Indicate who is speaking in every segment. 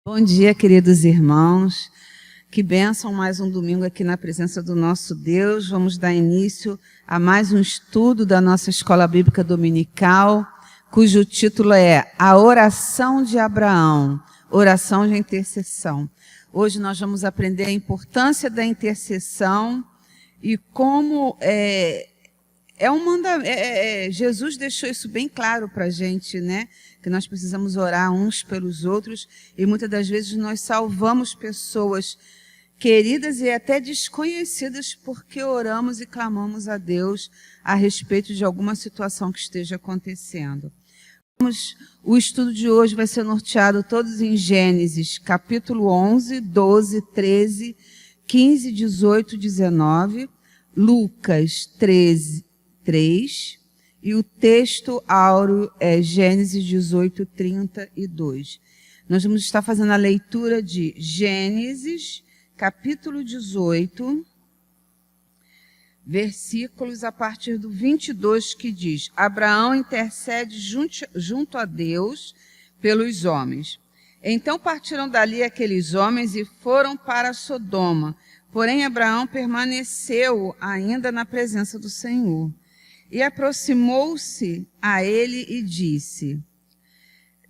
Speaker 1: Bom dia, queridos irmãos. Que bênção, mais um domingo aqui na presença do nosso Deus. Vamos dar início a mais um estudo da nossa Escola Bíblica Dominical, cujo título é A Oração de Abraão, Oração de Intercessão. Hoje nós vamos aprender a importância da intercessão e como Jesus deixou isso bem claro para a gente, né? Que nós precisamos orar uns pelos outros e muitas das vezes nós salvamos pessoas queridas e até desconhecidas porque oramos e clamamos a Deus a respeito de alguma situação que esteja acontecendo. O estudo de hoje vai ser norteado todos em Gênesis, capítulo 11, 12, 13, 15, 18, 19, Lucas 13, 3, e o texto áureo é Gênesis 18, 32. Nós vamos estar fazendo a leitura de Gênesis, capítulo 18, versículos a partir do 22, que diz: Abraão intercede junto a Deus pelos homens. Então partiram dali aqueles homens e foram para Sodoma. Porém, Abraão permaneceu ainda na presença do Senhor. E aproximou-se a ele e disse: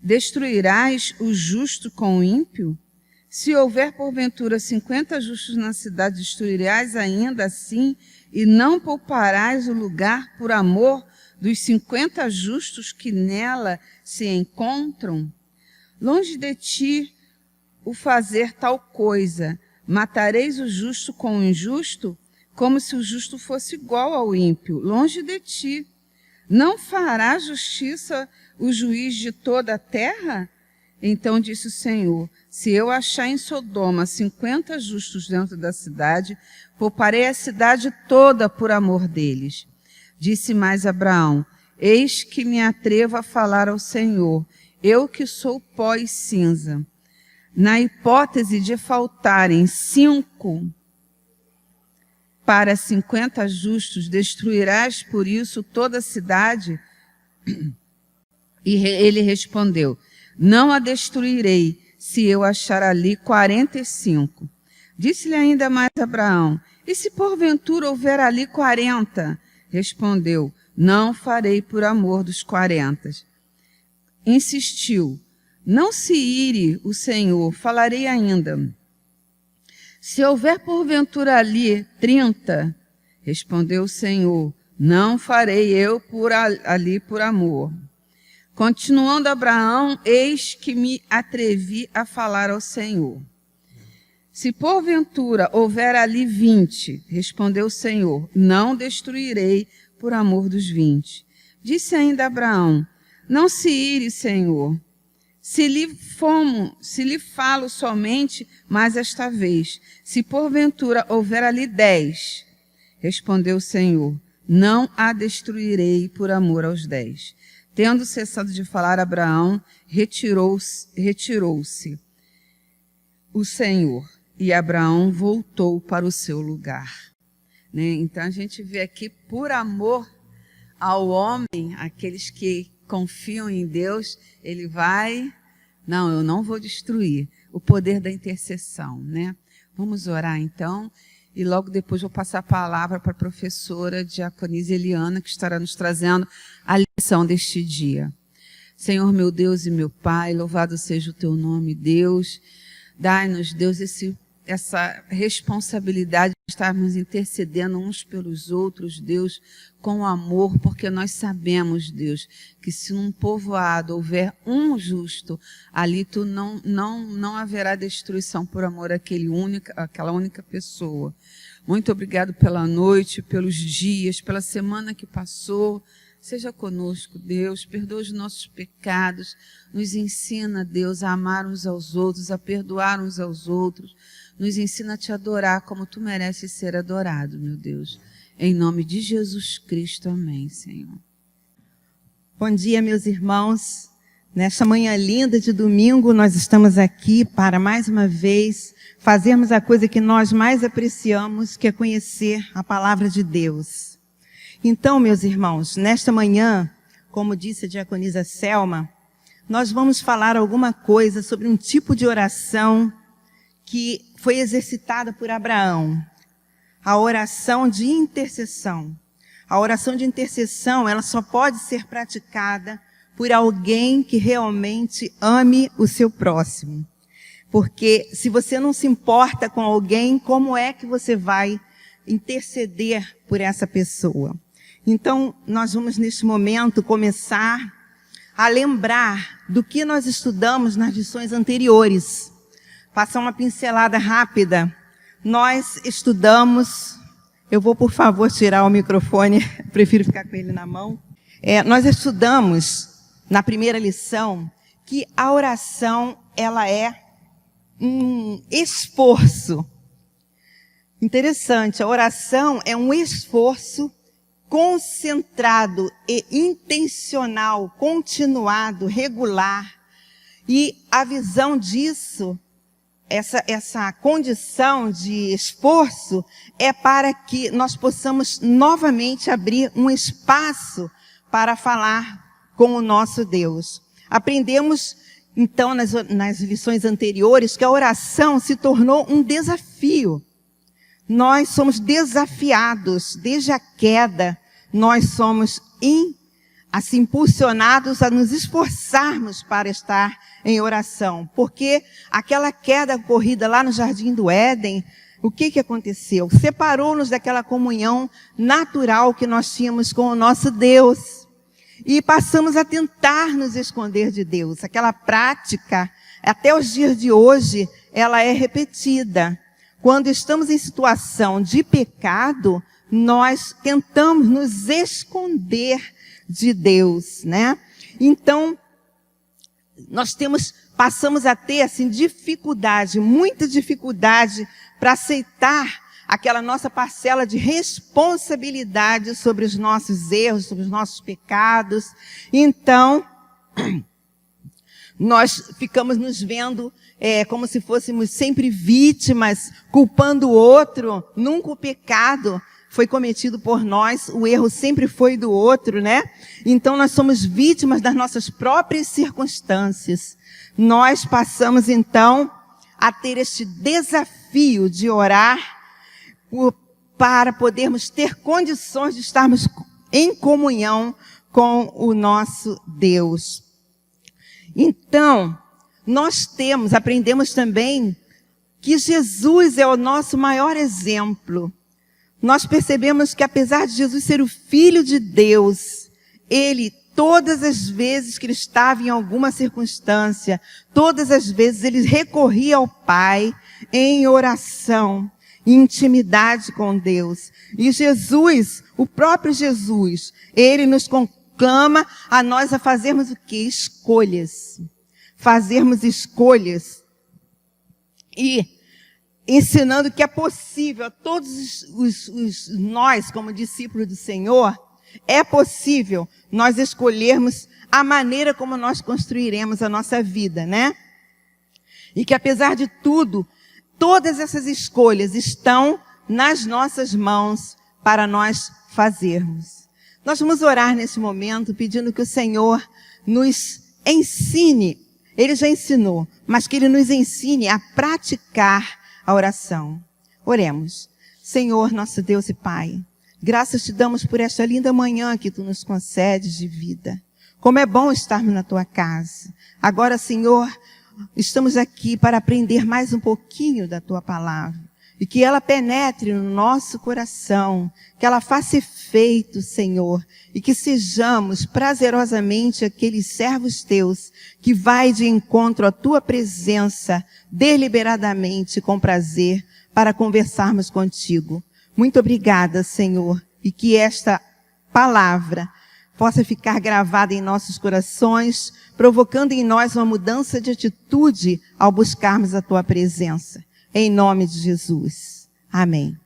Speaker 1: Destruirás o justo com o ímpio? Se houver porventura 50 justos na cidade, destruirás ainda assim e não pouparás o lugar por amor dos 50 justos que nela se encontram? Longe de ti o fazer tal coisa. Matareis o justo com o injusto, como se o justo fosse igual ao ímpio, longe de ti. Não fará justiça o juiz de toda a terra? Então disse o Senhor: se eu achar em Sodoma 50 justos dentro da cidade, pouparei a cidade toda por amor deles. Disse mais Abraão: eis que me atrevo a falar ao Senhor, eu que sou pó e cinza. Na hipótese de faltarem 5 para 50 justos, destruirás por isso toda a cidade? E ele respondeu: não a destruirei, se eu achar ali 45. Disse-lhe ainda mais Abraão: e se porventura houver ali 40? Respondeu: não farei por amor dos 40. Insistiu: não se ire o Senhor, falarei ainda. Se houver porventura ali 30, respondeu o Senhor: não farei eu ali por amor. Continuando Abraão, eis que me atrevi a falar ao Senhor. Se porventura houver ali 20, respondeu o Senhor: não destruirei por amor dos 20. Disse ainda Abraão: não se ire, Senhor, se lhe falo somente mais esta vez. Se porventura houver ali 10, respondeu o Senhor: não a destruirei por amor aos 10. Tendo cessado de falar, Abraão retirou-se o Senhor, e Abraão voltou para o seu lugar. Né? Então a gente vê aqui, por amor ao homem, aqueles que confiam em Deus, ele vai: não, eu não vou destruir. O poder da intercessão, né? Vamos orar então, e logo depois vou passar a palavra para a professora Diaconisa Eliana, que estará nos trazendo a lição deste dia. Senhor meu Deus e meu Pai, louvado seja o teu nome, Deus. Dai-nos, Deus, essa responsabilidade de estarmos intercedendo uns pelos outros, Deus, com amor, porque nós sabemos, Deus, que se num povoado houver um justo, ali tu não haverá destruição por amor àquela única pessoa. Muito obrigado pela noite, pelos dias, pela semana que passou. Seja conosco, Deus, perdoa os nossos pecados, nos ensina, Deus, a amar uns aos outros, a perdoar uns aos outros, nos ensina a te adorar como tu mereces ser adorado, meu Deus. Em nome de Jesus Cristo, amém, Senhor.
Speaker 2: Bom dia, meus irmãos. Nesta manhã linda de domingo, nós estamos aqui para, mais uma vez, fazermos a coisa que nós mais apreciamos, que é conhecer a palavra de Deus. Então, meus irmãos, nesta manhã, como disse a diaconisa Selma, nós vamos falar alguma coisa sobre um tipo de oração que foi exercitada por Abraão. A oração de intercessão. A oração de intercessão, ela só pode ser praticada por alguém que realmente ame o seu próximo. Porque se você não se importa com alguém, como é que você vai interceder por essa pessoa? Então, nós vamos neste momento começar a lembrar do que nós estudamos nas lições anteriores. Passar uma pincelada rápida. Nós estudamos, eu vou por favor tirar o microfone, prefiro ficar com ele na mão. Nós estudamos na primeira lição que a oração, ela é um esforço. Interessante, a oração é um esforço concentrado e intencional, continuado, regular. E a visão disso, essa condição de esforço, é para que nós possamos novamente abrir um espaço para falar com o nosso Deus. Aprendemos, então, nas lições anteriores, que a oração se tornou um desafio. Nós somos desafiados, desde a queda, nós somos impulsionados a nos esforçarmos para estar em oração. Porque aquela queda ocorrida lá no Jardim do Éden, o que aconteceu? Separou-nos daquela comunhão natural que nós tínhamos com o nosso Deus. E passamos a tentar nos esconder de Deus. Aquela prática, até os dias de hoje, ela é repetida. Quando estamos em situação de pecado, nós tentamos nos esconder de Deus, né? Então, passamos a ter, assim, dificuldade, muita dificuldade para aceitar aquela nossa parcela de responsabilidade sobre os nossos erros, sobre os nossos pecados. Então, nós ficamos nos vendo como se fôssemos sempre vítimas, culpando o outro. Nunca o pecado foi cometido por nós, o erro sempre foi do outro, né? Então nós somos vítimas das nossas próprias circunstâncias. Nós passamos então a ter este desafio de orar para podermos ter condições de estarmos em comunhão com o nosso Deus. Então, aprendemos também que Jesus é o nosso maior exemplo. Nós percebemos que apesar de Jesus ser o Filho de Deus, Ele, todas as vezes que Ele estava em alguma circunstância, todas as vezes Ele recorria ao Pai em oração, em intimidade com Deus. E Jesus, o próprio Jesus, Ele nos conclama a nós a fazermos o quê? Escolhas. Fazermos escolhas. E ensinando que é possível a todos nós, como discípulos do Senhor, é possível nós escolhermos a maneira como nós construiremos a nossa vida, né? E que apesar de tudo, todas essas escolhas estão nas nossas mãos para nós fazermos. Nós vamos orar nesse momento pedindo que o Senhor nos ensine. Ele já ensinou, mas que Ele nos ensine a praticar a oração. Oremos. Senhor, nosso Deus e Pai, graças te damos por esta linda manhã que Tu nos concedes de vida. Como é bom estarmos na Tua casa. Agora, Senhor, estamos aqui para aprender mais um pouquinho da Tua palavra. E que ela penetre no nosso coração, que ela faça efeito, Senhor, e que sejamos prazerosamente aqueles servos Teus que vai de encontro à Tua presença, deliberadamente, com prazer, para conversarmos contigo. Muito obrigada, Senhor, e que esta palavra possa ficar gravada em nossos corações, provocando em nós uma mudança de atitude ao buscarmos a Tua presença. Em nome de Jesus. Amém.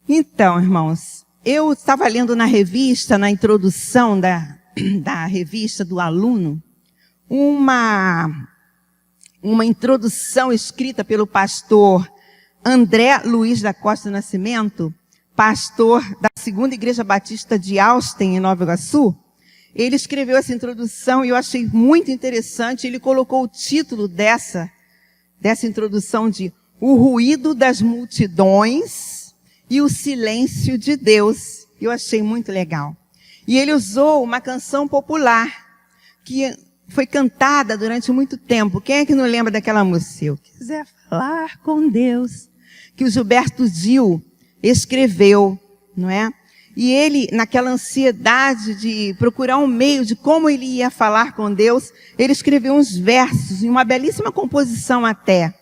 Speaker 2: Então, irmãos, eu estava lendo na revista, na introdução da revista do aluno, uma introdução escrita pelo pastor André Luiz da Costa Nascimento, pastor da Segunda Igreja Batista de Austin, em Nova Iguaçu. ele escreveu essa introdução e eu achei muito interessante. Ele colocou o título dessa introdução de O Ruído das Multidões e o Silêncio de Deus. Eu achei muito legal. E ele usou uma canção popular que foi cantada durante muito tempo. Quem é que não lembra daquela música? Se eu quiser falar com Deus, que o Gilberto Gil escreveu, não é? E ele, naquela ansiedade de procurar um meio de como ele ia falar com Deus, ele escreveu uns versos, em uma belíssima composição até,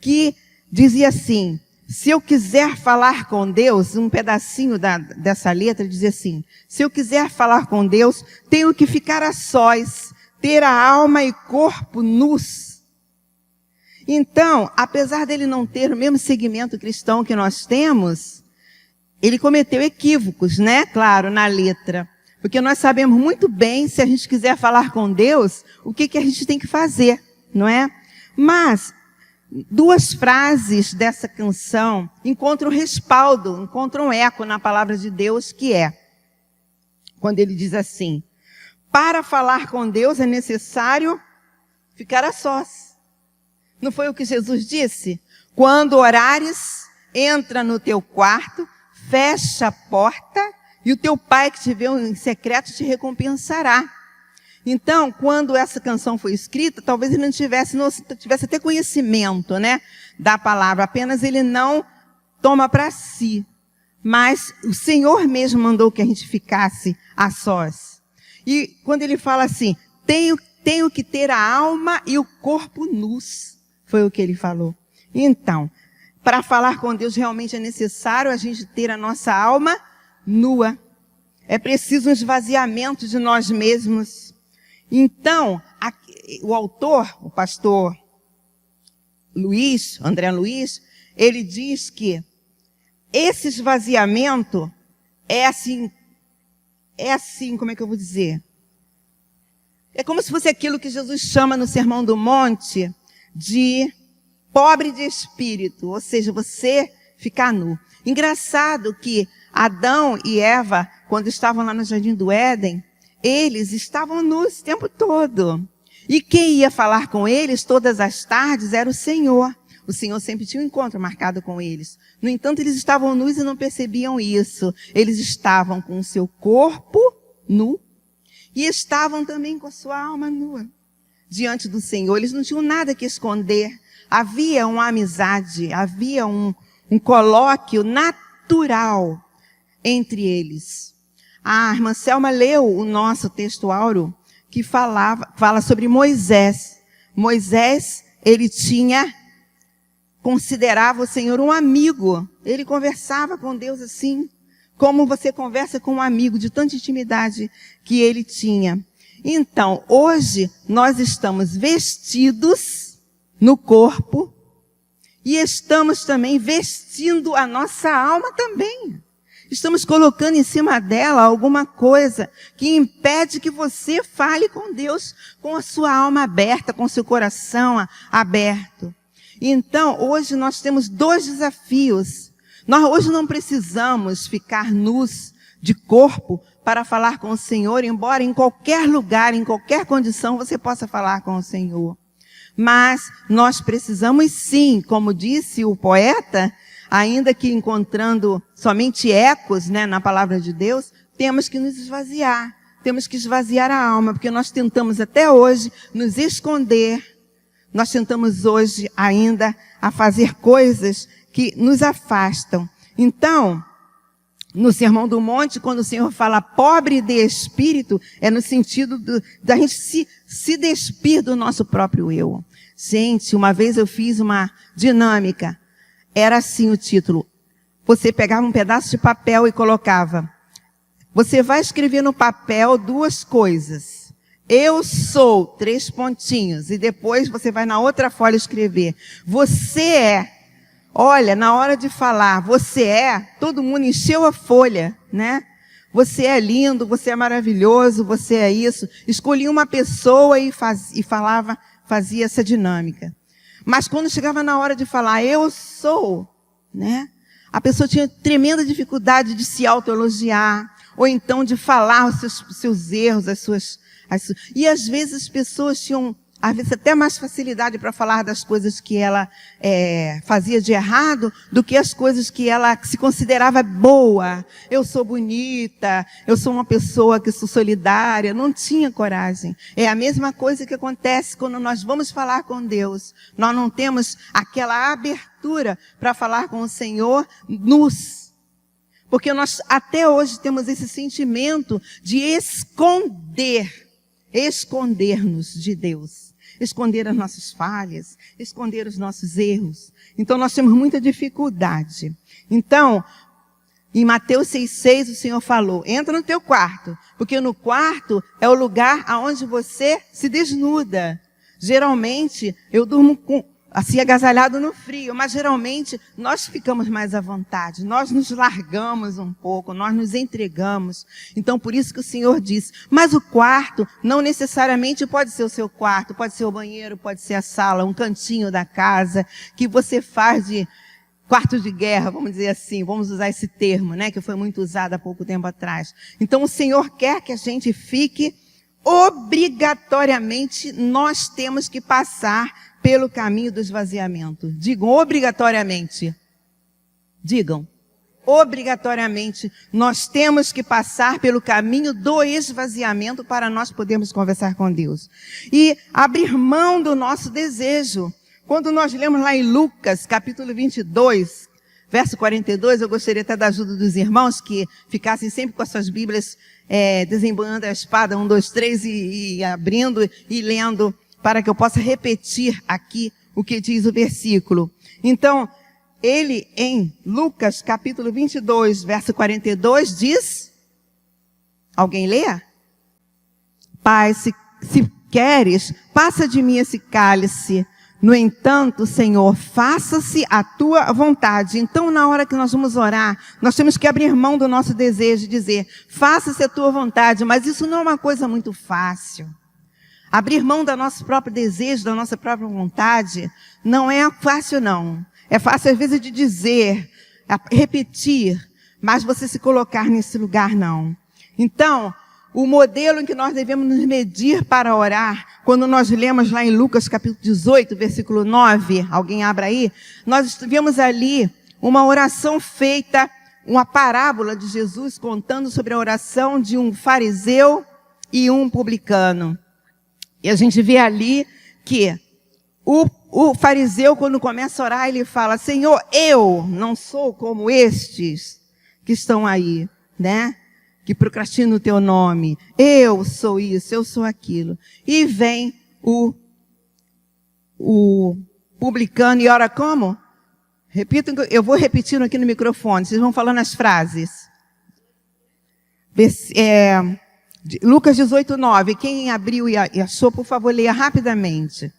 Speaker 2: que dizia assim: se eu quiser falar com Deus, um pedacinho dessa letra dizia assim: se eu quiser falar com Deus, tenho que ficar a sós, ter a alma e corpo nus. Então, apesar dele não ter o mesmo segmento cristão que nós temos, ele cometeu equívocos, né? Claro, na letra. Porque nós sabemos muito bem, se a gente quiser falar com Deus, o que a gente tem que fazer, não é? Mas duas frases dessa canção encontram respaldo, encontram eco na palavra de Deus, que é, quando ele diz assim: para falar com Deus é necessário ficar a sós. Não foi o que Jesus disse? Quando orares, entra no teu quarto, fecha a porta e o teu pai que te vê em secreto te recompensará. Então, quando essa canção foi escrita, talvez ele não tivesse até conhecimento, né, da palavra, apenas ele não toma para si. Mas o Senhor mesmo mandou que a gente ficasse a sós. E quando ele fala assim, tenho que ter a alma e o corpo nus, foi o que ele falou. Então, para falar com Deus realmente é necessário a gente ter a nossa alma nua. É preciso um esvaziamento de nós mesmos. Então, o autor, o pastor André Luiz, ele diz que esse esvaziamento é assim, como é que eu vou dizer? É como se fosse aquilo que Jesus chama no Sermão do Monte de pobre de espírito, ou seja, você ficar nu. Engraçado que Adão e Eva, quando estavam lá no Jardim do Éden, eles estavam nus o tempo todo. E quem ia falar com eles todas as tardes era o Senhor. O Senhor sempre tinha um encontro marcado com eles. No entanto, eles estavam nus e não percebiam isso. Eles estavam com o seu corpo nu e estavam também com a sua alma nua diante do Senhor. Eles não tinham nada que esconder. Havia uma amizade, havia um colóquio natural entre eles. A irmã Selma leu o nosso texto áureo que fala sobre Moisés. Moisés, ele considerava o Senhor um amigo. Ele conversava com Deus assim, como você conversa com um amigo, de tanta intimidade que ele tinha. Então, hoje, nós estamos vestidos no corpo e estamos também vestindo a nossa alma também. Estamos colocando em cima dela alguma coisa que impede que você fale com Deus com a sua alma aberta, com o seu coração aberto. Então, hoje nós temos dois desafios. Nós hoje não precisamos ficar nus de corpo para falar com o Senhor, embora em qualquer lugar, em qualquer condição, você possa falar com o Senhor. Mas nós precisamos sim, como disse o poeta, ainda que encontrando somente ecos, né, na palavra de Deus, temos que nos esvaziar. Temos que esvaziar a alma, porque nós tentamos até hoje nos esconder. Nós tentamos hoje ainda a fazer coisas que nos afastam. Então, no Sermão do Monte, quando o Senhor fala pobre de espírito, é no sentido da gente se despir do nosso próprio eu. Gente, uma vez eu fiz uma dinâmica. Era assim o título. Você pegava um pedaço de papel e colocava. Você vai escrever no papel duas coisas. Eu sou, 3 pontinhos. E depois você vai na outra folha escrever. Você é. Olha, na hora de falar, você é, todo mundo encheu a folha, né? Você é lindo, você é maravilhoso, você é isso. Escolhi uma pessoa e fazia essa dinâmica. Mas quando chegava na hora de falar, eu sou, né? A pessoa tinha tremenda dificuldade de se autoelogiar, ou então de falar os seus erros, e às vezes as pessoas tinham, às vezes até mais facilidade para falar das coisas que ela fazia de errado, do que as coisas que ela se considerava boa. Eu sou bonita, eu sou uma pessoa que sou solidária, não tinha coragem. É a mesma coisa que acontece quando nós vamos falar com Deus. Nós não temos aquela abertura para falar com o Senhor nus. Porque nós até hoje temos esse sentimento de esconder-nos de Deus. Esconder as nossas falhas, esconder os nossos erros. Então nós temos muita dificuldade. Então, em Mateus 6,6 o Senhor falou, entra no teu quarto, porque no quarto é o lugar aonde você se desnuda. Geralmente, eu durmo assim agasalhado no frio, mas geralmente nós ficamos mais à vontade, nós nos largamos um pouco, nós nos entregamos. Então por isso que o Senhor diz, mas o quarto não necessariamente pode ser o seu quarto, pode ser o banheiro, pode ser a sala, um cantinho da casa, que você faz de quarto de guerra, vamos dizer assim, vamos usar esse termo, né, que foi muito usado há pouco tempo atrás. Então o Senhor quer que a gente fique, obrigatoriamente nós temos que passar pelo caminho do esvaziamento. Digam, obrigatoriamente. Digam, obrigatoriamente, nós temos que passar pelo caminho do esvaziamento para nós podermos conversar com Deus. E abrir mão do nosso desejo. Quando nós lemos lá em Lucas, capítulo 22, verso 42, eu gostaria até da ajuda dos irmãos que ficassem sempre com as suas Bíblias desembanhando a espada, 1, 2, 3, e abrindo e lendo, para que eu possa repetir aqui o que diz o versículo. Então, ele em Lucas capítulo 22, verso 42 diz, alguém lê? Pai, se queres, passa de mim esse cálice. No entanto, Senhor, faça-se a tua vontade. Então, na hora que nós vamos orar, nós temos que abrir mão do nosso desejo e dizer, faça-se a tua vontade, mas isso não é uma coisa muito fácil. Abrir mão do nosso próprio desejo, da nossa própria vontade, não é fácil não. É fácil às vezes de dizer, repetir, mas você se colocar nesse lugar não. Então, o modelo em que nós devemos nos medir para orar, quando nós lemos lá em Lucas capítulo 18, versículo 9, alguém abra aí, nós vemos ali uma oração feita, uma parábola de Jesus contando sobre a oração de um fariseu e um publicano. E a gente vê ali que o fariseu, quando começa a orar, ele fala, Senhor, eu não sou como estes que estão aí, né? Que procrastinam o teu nome. Eu sou isso, eu sou aquilo. E vem o publicano e ora como? Repito, eu vou repetindo aqui no microfone, vocês vão falando as frases. Lucas 18, 9. Quem abriu e achou, por favor, leia rapidamente.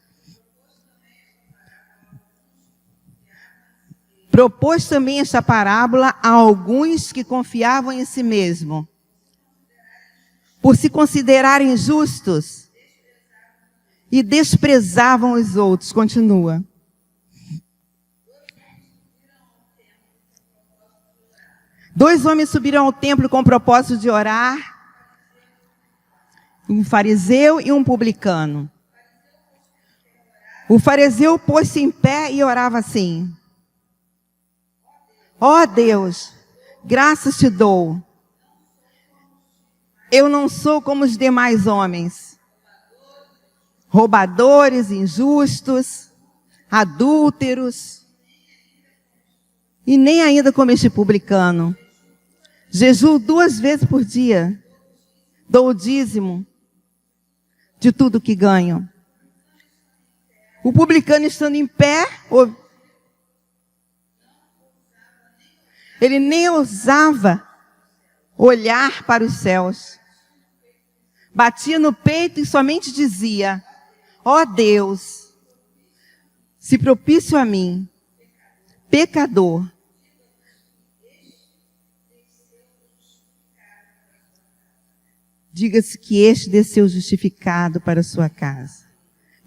Speaker 2: Propôs também esta parábola a alguns que confiavam em si mesmo, por se considerarem justos, e desprezavam os outros. Continua. Dois homens subiram ao templo com o propósito de orar, um fariseu e um publicano. O fariseu pôs-se em pé e orava assim, ó Deus, graças te dou. Eu não sou como os demais homens, roubadores, injustos, adúlteros, e nem ainda como este publicano. Jejuo 2 vezes por dia, dou o dízimo de tudo que ganho. O publicano estando em pé, ele nem ousava olhar para os céus. Batia no peito e somente dizia, ó Deus, se propício a mim, pecador. Diga-se que este desceu justificado para a sua casa.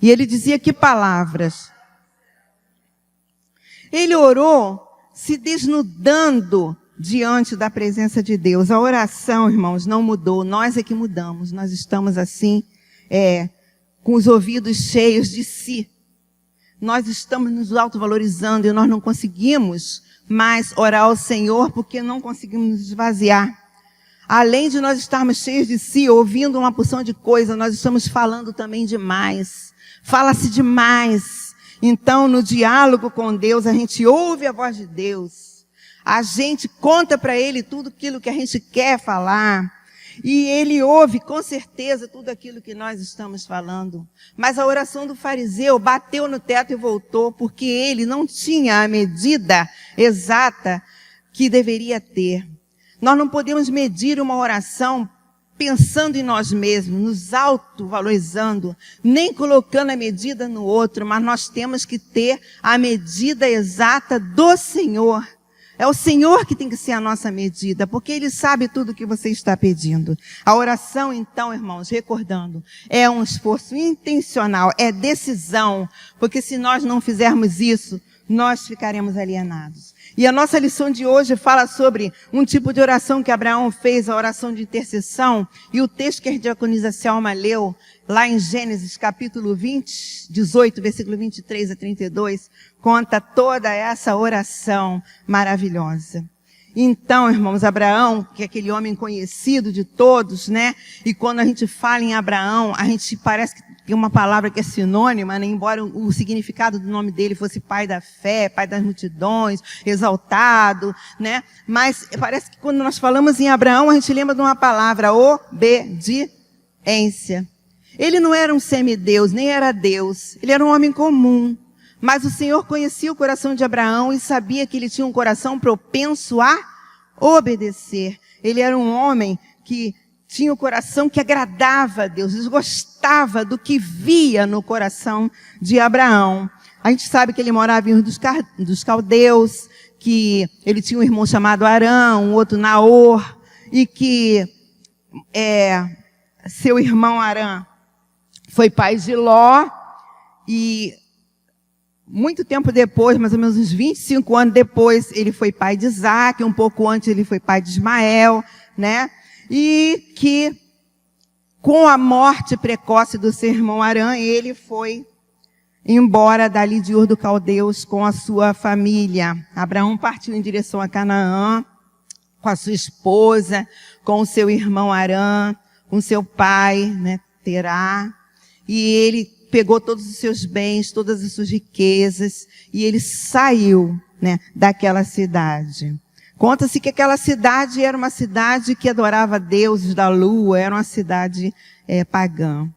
Speaker 2: E ele dizia que palavras? Ele orou se desnudando diante da presença de Deus. A oração, irmãos, não mudou. Nós é que mudamos. Nós estamos assim, com os ouvidos cheios de si. Nós estamos nos autovalorizando e nós não conseguimos mais orar ao Senhor porque não conseguimos nos esvaziar. Além de nós estarmos cheios de si, ouvindo uma porção de coisa, nós estamos falando também demais. Fala-se demais. Então, no diálogo com Deus, a gente ouve a voz de Deus. A gente conta para Ele tudo aquilo que a gente quer falar. E Ele ouve, com certeza, tudo aquilo que nós estamos falando. Mas a oração do fariseu bateu no teto e voltou, porque ele não tinha a medida exata que deveria ter. Nós não podemos medir uma oração pensando em nós mesmos, nos autovalorizando, nem colocando a medida no outro, mas nós temos que ter a medida exata do Senhor. É o Senhor que tem que ser a nossa medida, porque Ele sabe tudo o que você está pedindo. A oração, então, irmãos, recordando, é um esforço intencional, é decisão, porque se nós não fizermos isso, nós ficaremos alienados. E a nossa lição de hoje fala sobre um tipo de oração que Abraão fez, a oração de intercessão, e o texto que a diaconisa Selma leu, lá em Gênesis capítulo 18, versículo 23 a 32, conta toda essa oração maravilhosa. Então, irmãos, Abraão, que é aquele homem conhecido de todos, né? E quando a gente fala em Abraão, a gente parece que tem uma palavra que é sinônima, né? Embora o significado do nome dele fosse pai da fé, pai das multidões, exaltado, né? Mas parece que quando nós falamos em Abraão, a gente lembra de uma palavra, obediência. Ele não era um semideus, nem era Deus. Ele era um homem comum. Mas o Senhor conhecia o coração de Abraão e sabia que ele tinha um coração propenso a obedecer. Ele era um homem que tinha o coração que agradava a Deus. Ele gostava do que via no coração de Abraão. A gente sabe que ele morava em Ur dos Caldeus, que ele tinha um irmão chamado Arã, um outro Naor, e que seu irmão Arã foi pai de Ló, e muito tempo depois, mais ou menos uns 25 anos depois, ele foi pai de Isaac, um pouco antes ele foi pai de Ismael, né? E que, com a morte precoce do seu irmão Arã, ele foi embora dali de Ur dos Caldeus com a sua família. Abraão partiu em direção a Canaã, com a sua esposa, com o seu irmão Arã, com seu pai, né, Terá, e ele pegou todos os seus bens, todas as suas riquezas, e ele saiu, né, daquela cidade. Conta-se que aquela cidade era uma cidade que adorava deuses da lua, era uma cidade pagã.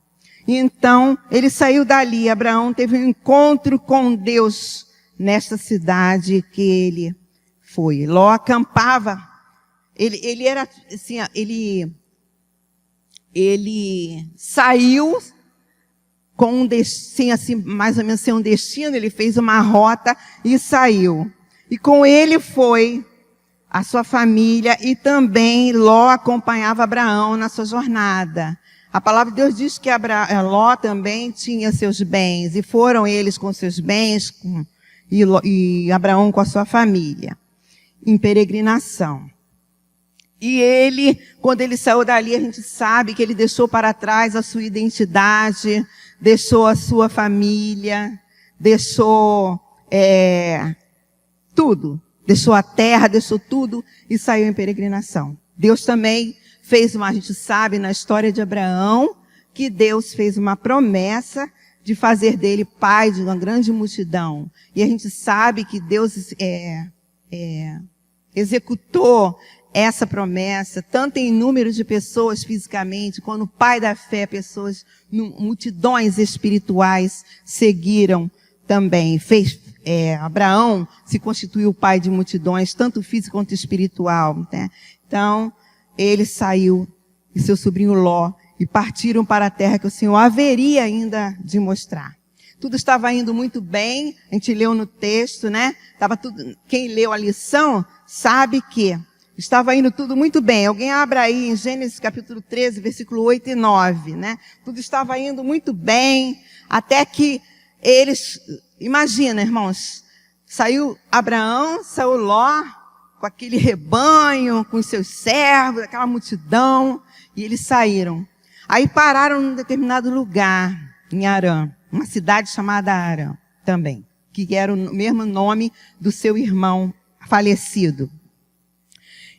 Speaker 2: Então, ele saiu dali, Abraão teve um encontro com Deus nesta cidade que ele foi. Ló acampava, ele era assim, ele saiu com um destino, assim, mais ou menos sem um destino, ele fez uma rota e saiu. E com ele foi a sua família e também Ló acompanhava Abraão na sua jornada. A palavra de Deus diz que Ló também tinha seus bens, e foram eles com seus bens, e Abraão com a sua família, em peregrinação. E ele, quando ele saiu dali, a gente sabe que ele deixou para trás a sua identidade, deixou a sua família, deixou tudo. Deixou a terra, deixou tudo e saiu em peregrinação. Deus também fez a gente sabe na história de Abraão, que Deus fez uma promessa de fazer dele pai de uma grande multidão. E a gente sabe que Deus executou essa promessa, tanto em número de pessoas fisicamente, quanto no pai da fé, pessoas, multidões espirituais seguiram também. Abraão se constituiu pai de multidões, tanto físico quanto espiritual, né? Então, ele saiu, e seu sobrinho Ló, e partiram para a terra que o Senhor haveria ainda de mostrar. Tudo estava indo muito bem, a gente leu no texto, né? Quem leu a lição sabe que estava indo tudo muito bem. Alguém abra aí em Gênesis capítulo 13, versículo 8 e 9, né? Tudo estava indo muito bem, até que eles, imagina, irmãos, saiu Abraão, saiu Ló, com aquele rebanho, com os seus servos, aquela multidão, e eles saíram. Aí pararam num determinado lugar, em Arã, uma cidade chamada Arã também, que era o mesmo nome do seu irmão falecido.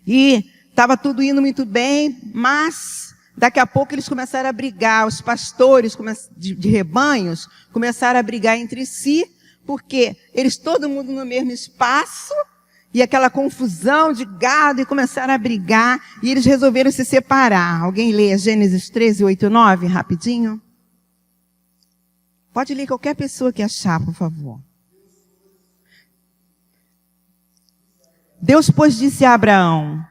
Speaker 2: E estava tudo indo muito bem, mas daqui a pouco eles começaram a brigar, os pastores de rebanhos começaram a brigar entre si, porque eles, todo mundo no mesmo espaço, e aquela confusão de gado, e começaram a brigar, e eles resolveram se separar. Alguém lê Gênesis 13, 8, 9, rapidinho? Pode ler qualquer pessoa que achar, por favor. Deus, pois, disse a Abraão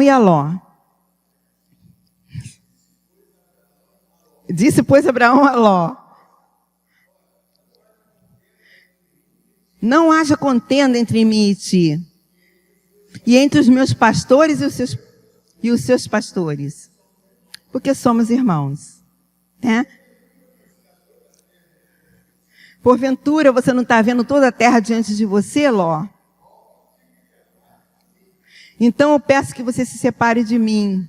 Speaker 2: e a Ló. Disse, pois, Abraão a Ló: não haja contenda entre mim e ti, e entre os meus pastores e os seus pastores, porque somos irmãos, né? Porventura você não está vendo toda a terra diante de você, Ló? Então eu peço que você se separe de mim.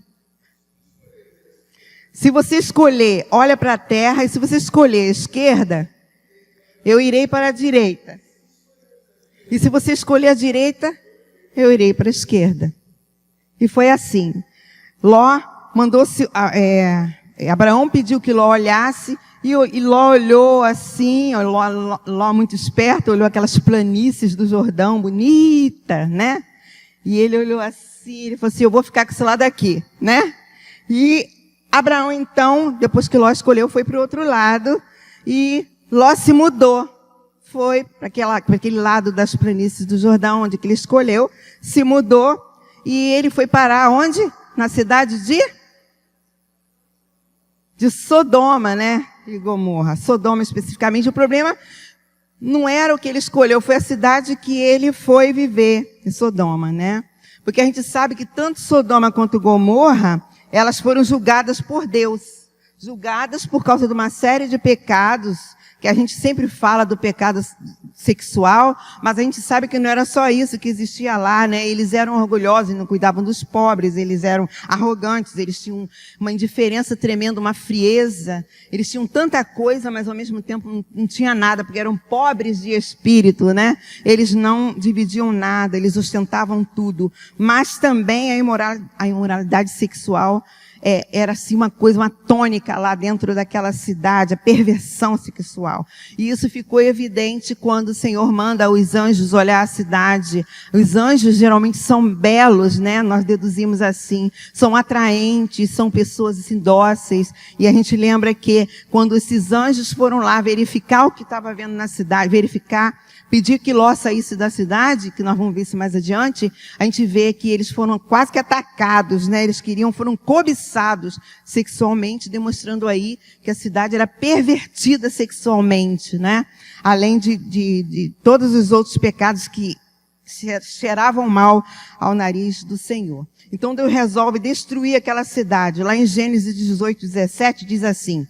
Speaker 2: Se você escolher, olha para a terra, e se você escolher a esquerda, eu irei para a direita. E se você escolher a direita, eu irei para a esquerda. E foi assim. Ló mandou-se, Abraão pediu que Ló olhasse, e Ló olhou assim, Ló muito esperto, olhou aquelas planícies do Jordão, bonita, né? E ele olhou assim, ele falou assim, eu vou ficar com esse lado aqui, né? E Abraão, então, depois que Ló escolheu, foi para o outro lado, e Ló se mudou. Foi para aquele lado das planícies do Jordão, onde que ele escolheu, se mudou, e ele foi parar onde? Na cidade de Sodoma, né? E Gomorra. Sodoma especificamente. O problema não era o que ele escolheu, foi a cidade que ele foi viver, em Sodoma, né? Porque a gente sabe que tanto Sodoma quanto Gomorra, elas foram julgadas por Deus. Julgadas por causa de uma série de pecados, que a gente sempre fala do pecado sexual, mas a gente sabe que não era só isso que existia lá, né? Eles eram orgulhosos, não cuidavam dos pobres, eles eram arrogantes, eles tinham uma indiferença tremenda, uma frieza, eles tinham tanta coisa, mas ao mesmo tempo não tinha nada, porque eram pobres de espírito, né? Eles não dividiam nada, eles ostentavam tudo, mas também a imoralidade sexual era assim uma coisa, uma tônica lá dentro daquela cidade, a perversão sexual. E isso ficou evidente quando o Senhor manda os anjos olhar a cidade. Os anjos geralmente são belos, né? Nós deduzimos assim. São atraentes, são pessoas assim dóceis. E a gente lembra que quando esses anjos foram lá verificar o que estava vendo na cidade, pedir que Ló saísse da cidade, que nós vamos ver isso mais adiante, a gente vê que eles foram quase que atacados, né? Foram cobiçados sexualmente, demonstrando aí que a cidade era pervertida sexualmente, né? Além de todos os outros pecados que cheiravam mal ao nariz do Senhor. Então Deus resolve destruir aquela cidade. Lá em Gênesis 18, 17, diz assim: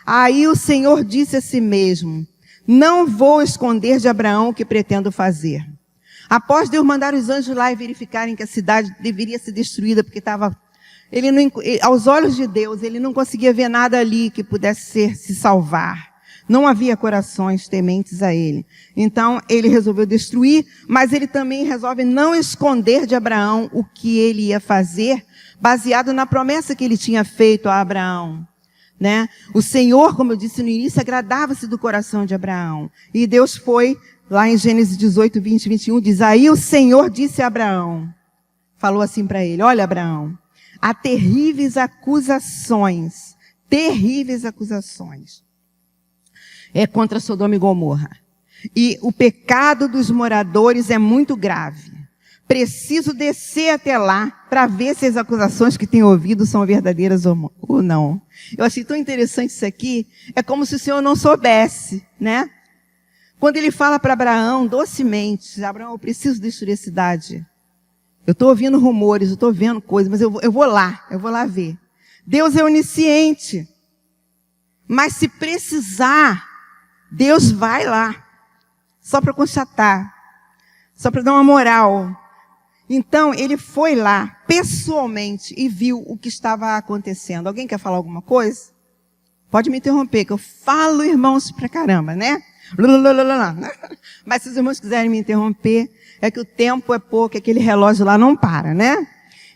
Speaker 2: aí o Senhor disse a si mesmo: não vou esconder de Abraão o que pretendo fazer. Após Deus mandar os anjos lá e verificarem que a cidade deveria ser destruída, porque aos olhos de Deus, ele não conseguia ver nada ali que pudesse se salvar. Não havia corações tementes a ele. Então, ele resolveu destruir, mas ele também resolve não esconder de Abraão o que ele ia fazer, baseado na promessa que ele tinha feito a Abraão. Né? O Senhor, como eu disse no início, agradava-se do coração de Abraão. E Deus foi, lá em Gênesis 18, 20 e 21, diz, aí o Senhor disse a Abraão, falou assim para ele, olha Abraão, há terríveis acusações contra Sodoma e Gomorra. E o pecado dos moradores é muito grave. Preciso descer até lá para ver se as acusações que tenho ouvido são verdadeiras ou não. Eu achei tão interessante isso aqui. É como se o Senhor não soubesse, né? Quando ele fala para Abraão, docemente, Abraão, eu preciso destruir a cidade. Eu estou ouvindo rumores, eu estou vendo coisas, mas eu vou lá ver. Deus é onisciente. Mas se precisar, Deus vai lá. Só para constatar. só para dar uma moral. Então, ele foi lá, pessoalmente, e viu o que estava acontecendo. Alguém quer falar alguma coisa? Pode me interromper, que eu falo, irmãos, pra caramba, né? Mas se os irmãos quiserem me interromper, é que o tempo é pouco, aquele relógio lá não para, né?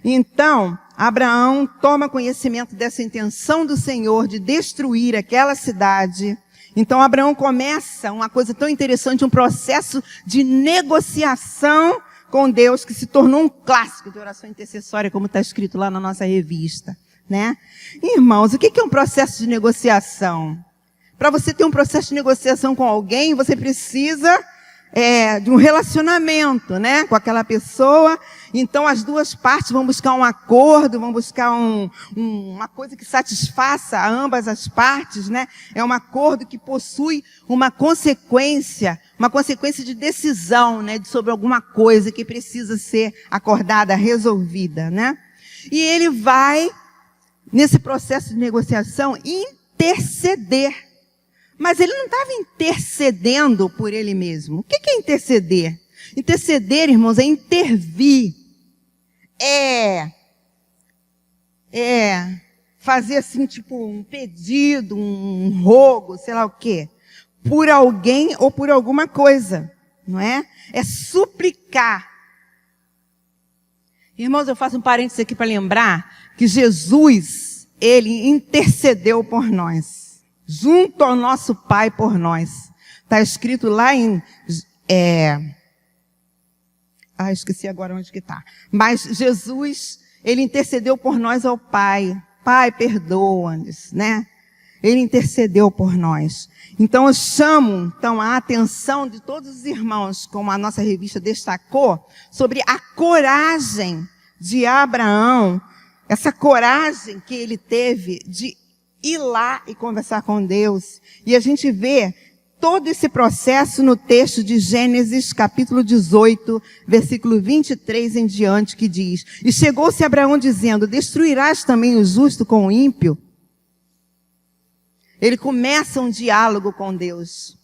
Speaker 2: Então, Abraão toma conhecimento dessa intenção do Senhor de destruir aquela cidade. Então, Abraão começa uma coisa tão interessante, um processo de negociação com Deus, que se tornou um clássico de oração intercessória, como está escrito lá na nossa revista, né? Irmãos, o que é um processo de negociação? Para você ter um processo de negociação com alguém, você precisa de um relacionamento, né, com aquela pessoa. Então as duas partes vão buscar um acordo, vão buscar uma coisa que satisfaça a ambas as partes, né? É um acordo que possui uma consequência de decisão, né, sobre alguma coisa que precisa ser acordada, resolvida, né? E ele vai, nesse processo de negociação, interceder. Mas ele não estava intercedendo por ele mesmo. O que é interceder? Interceder, irmãos, é intervir. É fazer assim, tipo, um pedido, um rogo, sei lá o quê. Por alguém ou por alguma coisa, não é? É suplicar. Irmãos, eu faço um parênteses aqui para lembrar que Jesus, ele intercedeu por nós. Junto ao nosso Pai por nós. Está escrito lá em... esqueci agora onde que está. Mas Jesus, ele intercedeu por nós ao Pai. Pai, perdoa-nos, né? Ele intercedeu por nós. Então eu chamo a atenção de todos os irmãos, como a nossa revista destacou, sobre a coragem de Abraão, essa coragem que ele teve de ir lá e conversar com Deus. E a gente vê todo esse processo no texto de Gênesis, capítulo 18, versículo 23 em diante, que diz: E chegou-se Abraão dizendo, destruirás também o justo com o ímpio? Ele começa um diálogo com Deus.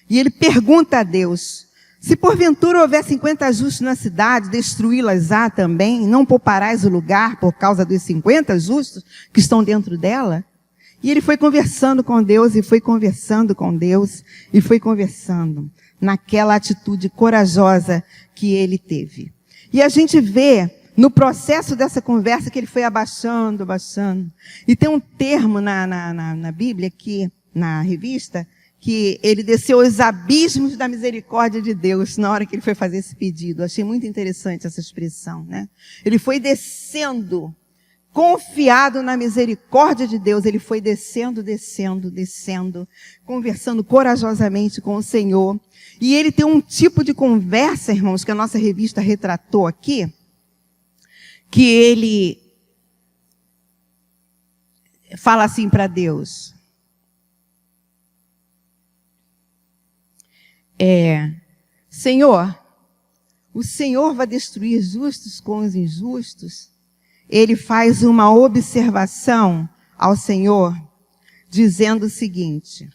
Speaker 2: E ele pergunta a Deus, se porventura houver 50 justos na cidade, destruí-las-á também? Não pouparás o lugar por causa dos 50 justos que estão dentro dela? E ele foi conversando com Deus, e foi conversando com Deus, e foi conversando naquela atitude corajosa que ele teve. E a gente vê no processo dessa conversa que ele foi abaixando. E tem um termo na Bíblia, aqui, na revista, que ele desceu aos abismos da misericórdia de Deus na hora que ele foi fazer esse pedido. Achei muito interessante essa expressão, né? Ele foi descendo, confiado na misericórdia de Deus, ele foi descendo, conversando corajosamente com o Senhor. E ele tem um tipo de conversa, irmãos, que a nossa revista retratou aqui, que ele fala assim para Deus: Senhor, o Senhor vai destruir justos com os injustos? Ele faz uma observação ao Senhor, dizendo o seguinte: